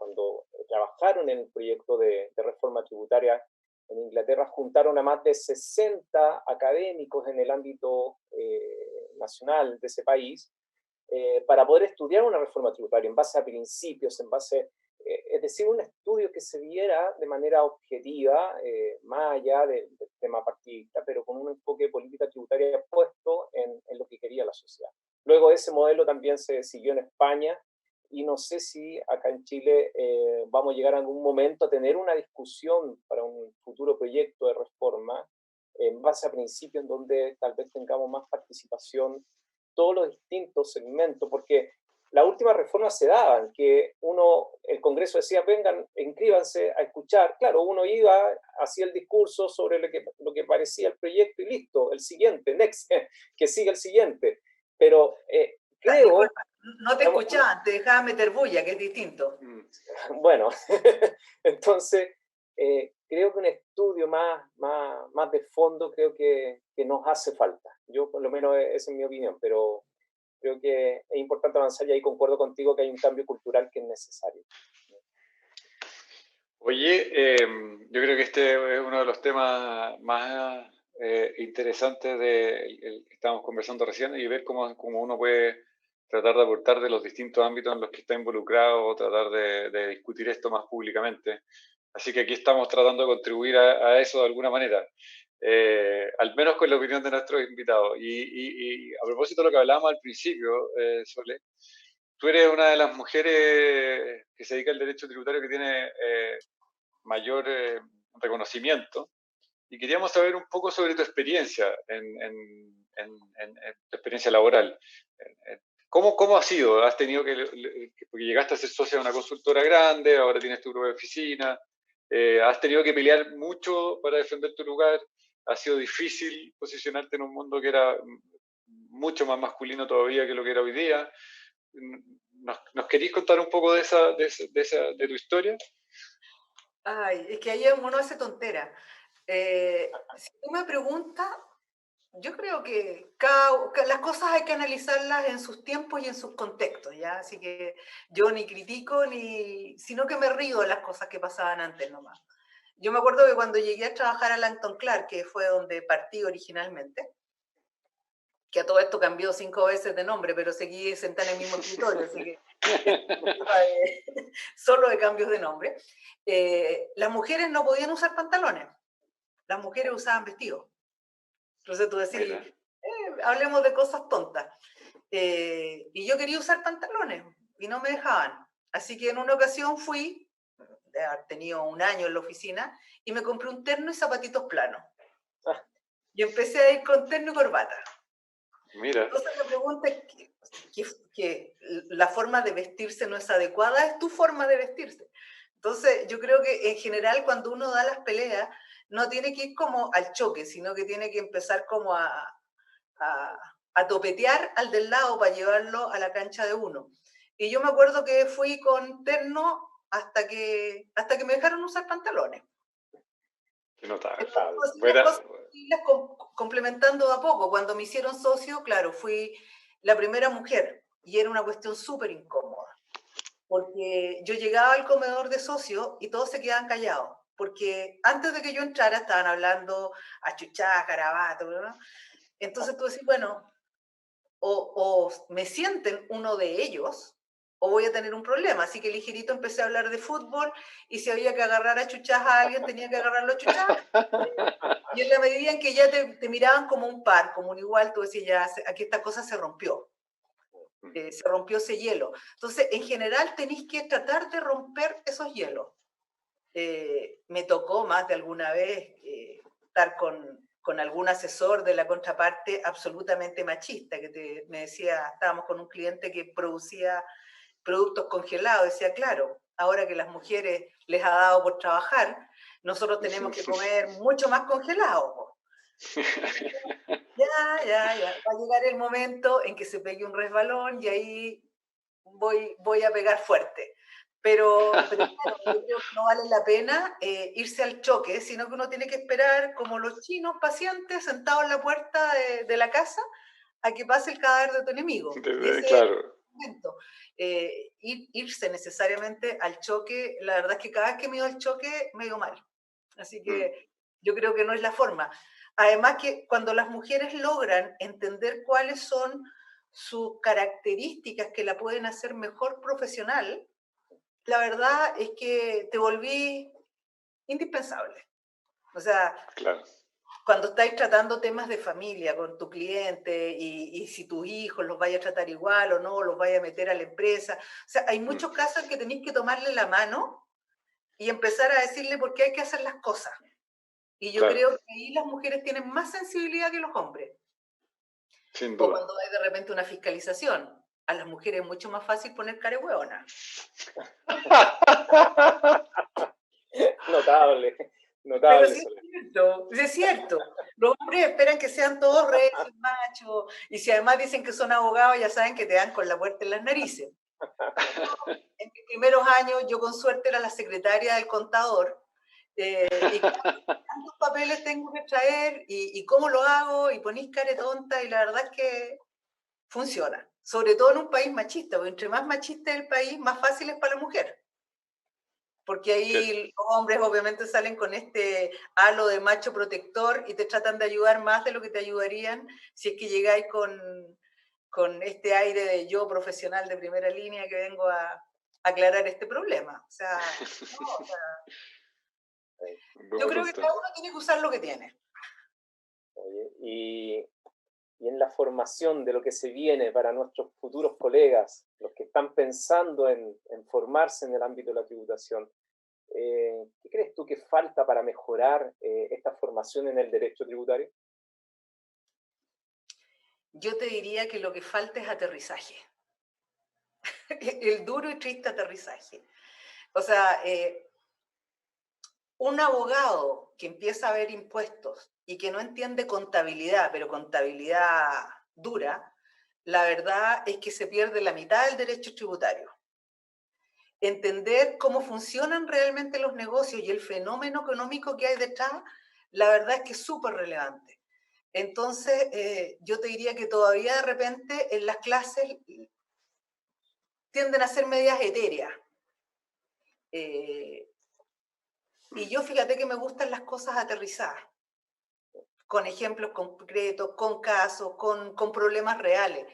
trabajaron en el proyecto de reforma tributaria en Inglaterra, juntaron a más de 60 académicos en el ámbito nacional de ese país para poder estudiar una reforma tributaria en base a principios, en base, es decir, un estudio que se viera de manera objetiva, más allá del tema partidista, pero con un enfoque de política tributaria puesto en lo que quería la sociedad. Luego ese modelo también se siguió en España y no sé si acá en Chile vamos a llegar a algún momento a tener una discusión para un futuro proyecto de reforma en base a principios en donde tal vez tengamos más participación todos los distintos segmentos, porque la última reforma se daba en que el Congreso decía, vengan, inscríbanse a escuchar. Claro, uno iba, hacía el discurso sobre lo que parecía el proyecto y listo, el siguiente, next, que siga el siguiente. Pero creo... Disculpa, no te escuchaban, te dejaban meter bulla, que es distinto. Bueno, entonces creo que un estudio más de fondo creo que nos hace falta. Yo por lo menos esa es mi opinión, pero creo que es importante avanzar y ahí concuerdo contigo que hay un cambio cultural que es necesario. Oye, yo creo que este es uno de los temas más interesantes que estábamos conversando recién, y ver cómo uno puede tratar de aportar de los distintos ámbitos en los que está involucrado, o tratar de discutir esto más públicamente. Así que aquí estamos tratando de contribuir a eso de alguna manera, al menos con la opinión de nuestros invitados. Y a propósito de lo que hablábamos al principio, Sole, tú eres una de las mujeres que se dedica al derecho tributario que tiene mayor reconocimiento, y queríamos saber un poco sobre tu experiencia en tu experiencia laboral. ¿Cómo ha sido? ¿Has tenido porque llegaste a ser socia de una consultora grande, ahora tienes tu propia oficina, has tenido que pelear mucho para defender tu lugar? ¿Ha sido difícil posicionarte en un mundo que era mucho más masculino todavía que lo que era hoy día? ¿Nos queréis contar un poco de tu historia? Ay, es que ahí uno hace tontera. Si tú me preguntas, yo creo que las cosas hay que analizarlas en sus tiempos y en sus contextos, ¿ya? Así que yo ni critico, sino que me río de las cosas que pasaban antes nomás. Yo me acuerdo que cuando llegué a trabajar a Langton Clark, que fue donde partí originalmente, que a todo esto cambió 5 veces de nombre, pero seguí sentada en el mismo escritorio, así que solo de cambios de nombre. Las mujeres no podían usar pantalones, las mujeres usaban vestidos. Entonces tú decís, hablemos de cosas tontas. Y yo quería usar pantalones y no me dejaban. Así que en una ocasión fui, de haber tenido un año en la oficina, y me compré un terno y zapatitos planos. Y empecé a ir con terno y corbata. Mira. Entonces la pregunta es que la forma de vestirse no es adecuada, es tu forma de vestirse. Entonces yo creo que en general cuando uno da las peleas no tiene que ir como al choque, sino que tiene que empezar como a topetear al del lado para llevarlo a la cancha de uno. Y yo me acuerdo que fui con terno hasta que me dejaron usar pantalones. Notable. Complementando a poco, cuando me hicieron socio, claro, fui la primera mujer y era una cuestión súper incómoda, porque yo llegaba al comedor de socio y todos se quedaban callados, porque antes de que yo entrara estaban hablando a chuchá, carabato, ¿no? Entonces tú decís, bueno, o me sienten uno de ellos, o voy a tener un problema. Así que ligerito empecé a hablar de fútbol, y si había que agarrar a chuchás a alguien, tenía que agarrarlo a chuchás. Y en la medida en que ya te miraban como un par, como un igual, tú decías, ya, aquí esta cosa se rompió. Se rompió ese hielo. Entonces, en general, tenéis que tratar de romper esos hielos. Me tocó más de alguna vez estar con algún asesor de la contraparte absolutamente machista, que me decía, estábamos con un cliente que producía productos congelados, decía, claro, ahora que las mujeres les ha dado por trabajar, nosotros tenemos que comer mucho más congelado, po. Ya. Va a llegar el momento en que se pegue un resbalón y ahí voy a pegar fuerte. Pero claro, yo creo que no vale la pena irse al choque, sino que uno tiene que esperar como los chinos pacientes sentados en la puerta de la casa a que pase el cadáver de tu enemigo. Ese es el Claro. momento. Irse necesariamente al choque, la verdad es que cada vez que me he ido al choque me he ido mal. Así que yo creo que no es la forma. Además que cuando las mujeres logran entender cuáles son sus características que la pueden hacer mejor profesional, la verdad es que te volví indispensable. O sea, Claro. cuando estáis tratando temas de familia con tu cliente y si tus hijos los vaya a tratar igual o no, los vaya a meter a la empresa. O sea, hay muchos casos en que tenéis que tomarle la mano y empezar a decirle por qué hay que hacer las cosas. Y yo creo que ahí las mujeres tienen más sensibilidad que los hombres. Sin O duda. cuando hay de repente una fiscalización. A las mujeres es mucho más fácil poner cara de hueona. Notable. Pero sí es cierto. Los hombres esperan que sean todos reyes, machos, y si además dicen que son abogados, ya saben que te dan con la puerta en las narices. En mis primeros años, yo con suerte era la secretaria del contador, y cuántos papeles tengo que traer, y cómo lo hago, y ponís cara de tonta, y la verdad es que funciona. Sobre todo en un país machista, porque entre más machista es el país, más fácil es para la mujer. Porque ahí los hombres obviamente salen con este halo de macho protector y te tratan de ayudar más de lo que te ayudarían si es que llegáis con este aire de yo profesional de primera línea que vengo a aclarar este problema. O sea, yo creo que cada uno tiene que usar lo que tiene. Oye, y en la formación de lo que se viene para nuestros futuros colegas, los que están pensando en formarse en el ámbito de la tributación, ¿qué crees tú que falta para mejorar esta formación en el derecho tributario? Yo te diría que lo que falta es aterrizaje. El duro y triste aterrizaje. O sea, un abogado que empieza a ver impuestos y que no entiende contabilidad, pero contabilidad dura, la verdad es que se pierde la mitad del derecho tributario. Entender cómo funcionan realmente los negocios y el fenómeno económico que hay detrás, la verdad es que es súper relevante. Entonces, yo te diría que todavía de repente en las clases tienden a ser medias etéreas. Y yo fíjate que me gustan las cosas aterrizadas, con ejemplos concretos, con casos, con problemas reales.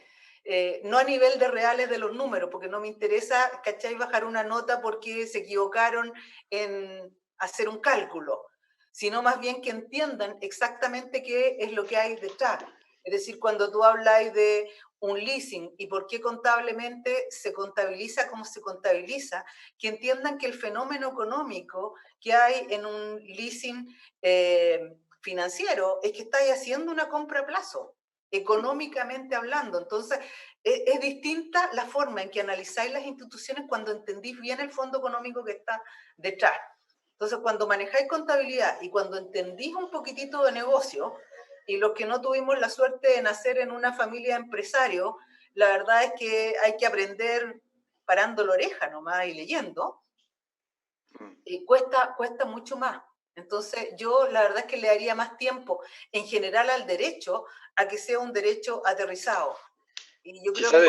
No a nivel de reales de los números, porque no me interesa, ¿cachai?, bajar una nota porque se equivocaron en hacer un cálculo, sino más bien que entiendan exactamente qué es lo que hay detrás. Es decir, cuando tú hablas de un leasing y por qué contablemente se contabiliza como se contabiliza, que entiendan que el fenómeno económico que hay en un leasing financiero es que estáis haciendo una compra a plazo, económicamente hablando. Entonces, es distinta la forma en que analizáis las instituciones cuando entendís bien el fondo económico que está detrás. Entonces, cuando manejáis contabilidad y cuando entendís un poquitito de negocio, y los que no tuvimos la suerte de nacer en una familia de empresarios, la verdad es que hay que aprender parando la oreja nomás y leyendo, y cuesta mucho más. Entonces, yo la verdad es que le daría más tiempo en general al derecho a que sea un derecho aterrizado. Y yo creo Quizás que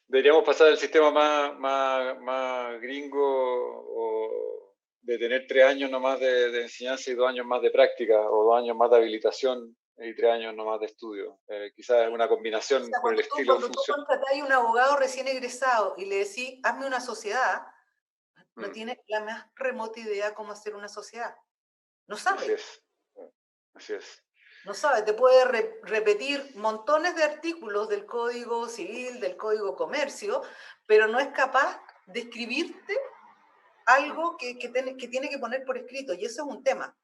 deberíamos pasar al sistema más gringo, o de tener 3 años nomás de enseñanza y 2 años más de práctica, o 2 años más de habilitación y 3 años nomás de estudio. Quizás es una combinación, o sea, por el estilo de función. Cuando tú contratáis a un abogado recién egresado y le decís, hazme una sociedad, no tiene la más remota idea cómo hacer una sociedad. No sabe. Así es. Así es. No sabe, te puede repetir montones de artículos del Código Civil, del Código Comercio, pero no es capaz de escribirte algo que tiene que poner por escrito, y eso es un tema.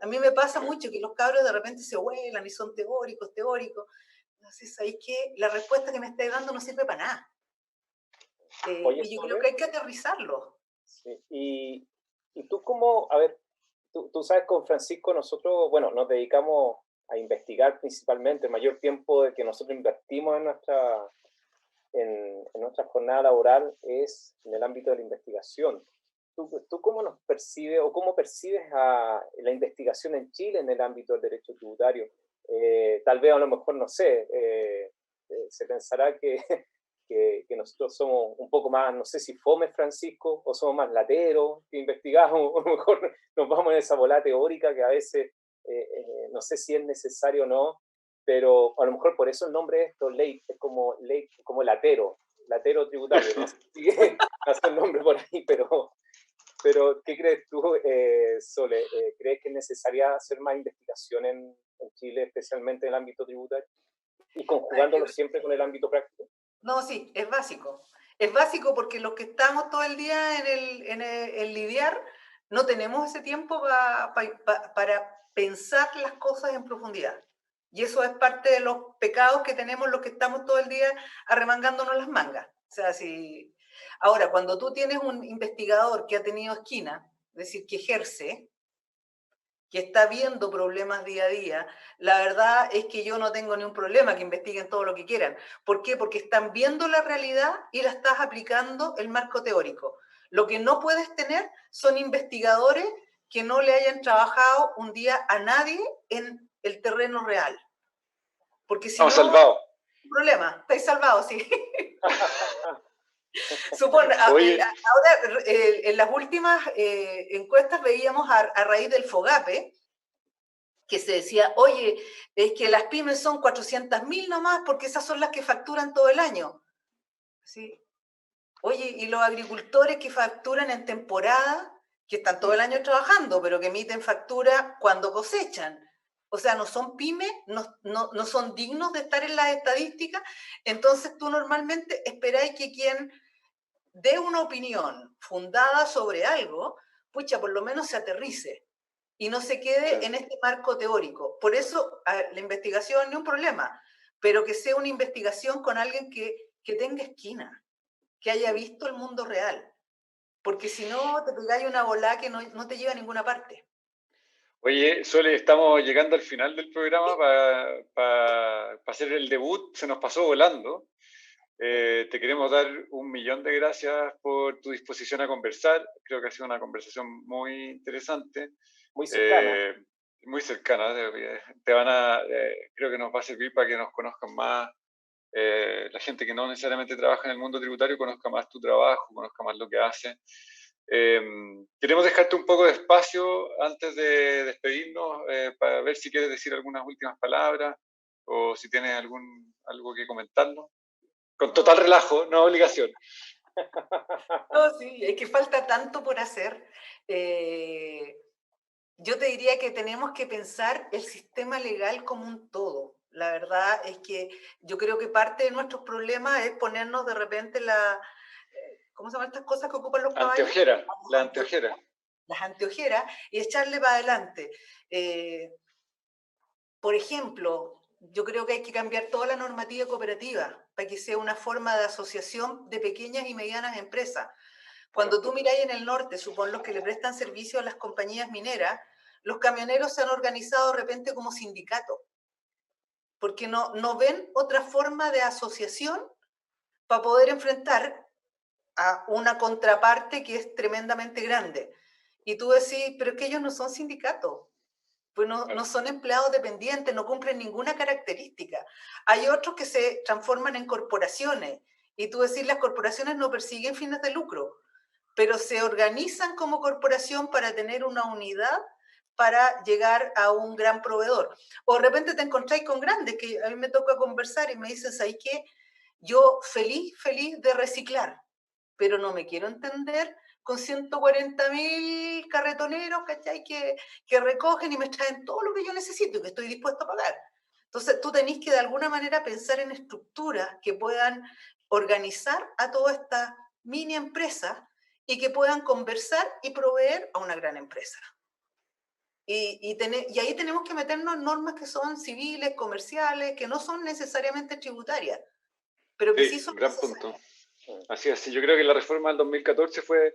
A mí me pasa mucho que los cabros de repente se vuelan y son teóricos. Entonces, ¿sabéis qué? La respuesta que me estáis dando no sirve para nada. Oye, y yo creo que hay que aterrizarlo. Sí. Y tú cómo, a ver, tú sabes, con Francisco nosotros, bueno, nos dedicamos a investigar principalmente. El mayor tiempo de que nosotros invertimos en nuestra jornada laboral es en el ámbito de la investigación. ¿Tú cómo nos percibes o cómo percibes a la investigación en Chile en el ámbito del derecho tributario? Tal vez a lo mejor, no sé, se pensará que nosotros somos un poco más, no sé si fome, Francisco, o somos más lateros, que investigamos, o a lo mejor nos vamos en esa bola teórica que a veces no sé si es necesario o no, pero a lo mejor por eso el nombre de esto, ley, es como latero tributario, no sé si hace el nombre por ahí, pero ¿qué crees tú, Sole? ¿Crees que es necesaria hacer más investigación en Chile, especialmente en el ámbito tributario? Y conjugándolo siempre con el ámbito práctico. No, sí, es básico. Es básico porque los que estamos todo el día en lidiar, no tenemos ese tiempo para pensar las cosas en profundidad. Y eso es parte de los pecados que tenemos los que estamos todo el día arremangándonos las mangas. O sea, si... Ahora, cuando tú tienes un investigador que ha tenido esquina, es decir, que ejerce, que está viendo problemas día a día, la verdad es que yo no tengo ni un problema que investiguen todo lo que quieran. ¿Por qué? Porque están viendo la realidad y la estás aplicando el marco teórico. Lo que no puedes tener son investigadores que no le hayan trabajado un día a nadie en el terreno real. Porque si no, salvados. Problema, estáis salvados, sí. Supone, ahora en las últimas encuestas veíamos a raíz del FOGAPE, que se decía, oye, es que las pymes son 400.000 nomás porque esas son las que facturan todo el año. ¿Sí? Oye, y los agricultores que facturan en temporada, que están todo el año trabajando, pero que emiten factura cuando cosechan. O sea, no son pymes, no son dignos de estar en las estadísticas. Entonces tú normalmente esperáis que quien dé una opinión fundada sobre algo, pucha, por lo menos se aterrice y no se quede en este marco teórico. Por eso la investigación no es un problema, pero que sea una investigación con alguien que tenga esquina, que haya visto el mundo real, porque si no te pegáis una bola que no te lleva a ninguna parte. Oye, Sole, estamos llegando al final del programa para hacer el debut, se nos pasó volando. Te queremos dar 1.000.000 de gracias por tu disposición a conversar. Creo que ha sido una conversación muy interesante. Muy cercana. Muy cercana. Creo que nos va a servir para que nos conozcan más. La gente que no necesariamente trabaja en el mundo tributario conozca más tu trabajo, conozca más lo que haces. Queremos dejarte un poco de espacio antes de despedirnos para ver si quieres decir algunas últimas palabras o si tienes algo que comentarnos. Con total relajo, no obligación. No, sí, es que falta tanto por hacer. Yo te diría que tenemos que pensar el sistema legal como un todo. La verdad es que yo creo que parte de nuestros problemas es ponernos de repente ¿cómo se llaman estas cosas que ocupan los caballos? La anteojera. Las anteojeras y echarle para adelante. Por ejemplo, yo creo que hay que cambiar toda la normativa cooperativa para que sea una forma de asociación de pequeñas y medianas empresas. Cuando tú miráis en el norte, supón los que le prestan servicio a las compañías mineras, los camioneros se han organizado de repente como sindicato, porque no ven otra forma de asociación para poder enfrentar a una contraparte que es tremendamente grande. Y tú decís, pero es que ellos no son sindicatos, pues no son empleados dependientes, no cumplen ninguna característica. Hay otros que se transforman en corporaciones, y tú decís, las corporaciones no persiguen fines de lucro, pero se organizan como corporación para tener una unidad para llegar a un gran proveedor. O de repente te encontráis con grandes, que a mí me toca conversar y me dicen, ¿sabes qué? Yo feliz de reciclar, pero no me quiero entender con 140.000 carretoneros, ¿cachai? Que recogen y me traen todo lo que yo necesito y que estoy dispuesto a pagar. Entonces tú tenés que de alguna manera pensar en estructuras que puedan organizar a toda esta mini empresa y que puedan conversar y proveer a una gran empresa. Y ahí tenemos que meternos en normas que son civiles, comerciales, que no son necesariamente tributarias, pero que sí son gran necesarias. punto. Así es, yo creo que la reforma del 2014 fue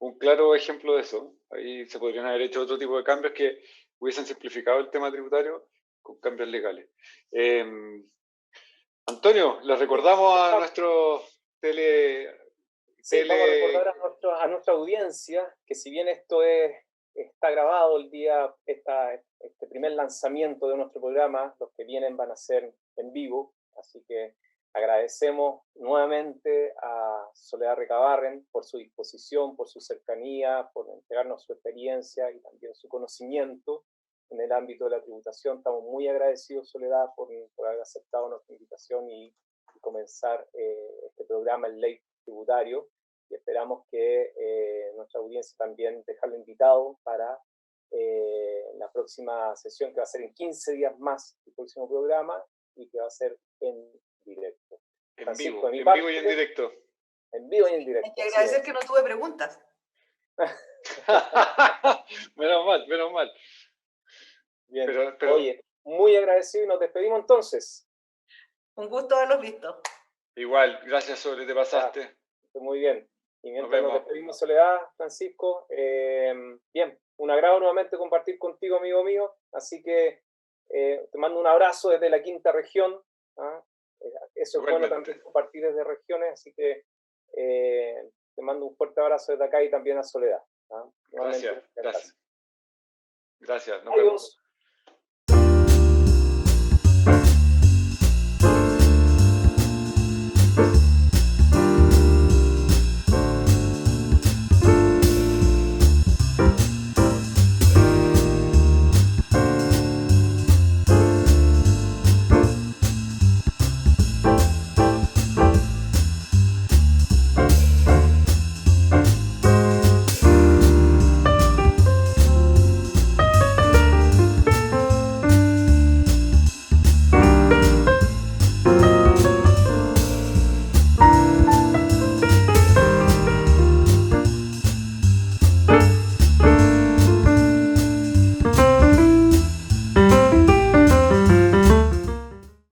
un claro ejemplo de eso. Ahí se podrían haber hecho otro tipo de cambios que hubiesen simplificado el tema tributario con cambios legales. Antonio, les recordamos a nuestros Sí, vamos a recordar a nuestra audiencia que si bien esto está grabado el día, este primer lanzamiento de nuestro programa, los que vienen van a ser en vivo, así que agradecemos nuevamente a Soledad Recabarren por su disposición, por su cercanía, por entregarnos su experiencia y también su conocimiento en el ámbito de la tributación. Estamos muy agradecidos, Soledad, por haber aceptado nuestra invitación y comenzar este programa, el Ley Tributario, y esperamos que nuestra audiencia también dejarlo invitado para la próxima sesión, que va a ser en 15 días más, el próximo programa, y que va a ser en directo. En vivo y en directo. En vivo y en directo. Hay que agradecer que no tuve preguntas. Menos mal. Bien, pero... Oye, muy agradecido y nos despedimos entonces. Un gusto haberlos visto. Igual, gracias Sole, te pasaste. Muy bien. Y mientras nos despedimos, Soledad, Francisco, bien, un agrado nuevamente compartir contigo, amigo mío, así que te mando un abrazo desde la quinta región, ¿ah? Eso es bueno también, compartir desde regiones, así que te mando un fuerte abrazo desde acá y también a Soledad. ¿Ah? Gracias. Nos Adiós. vemos.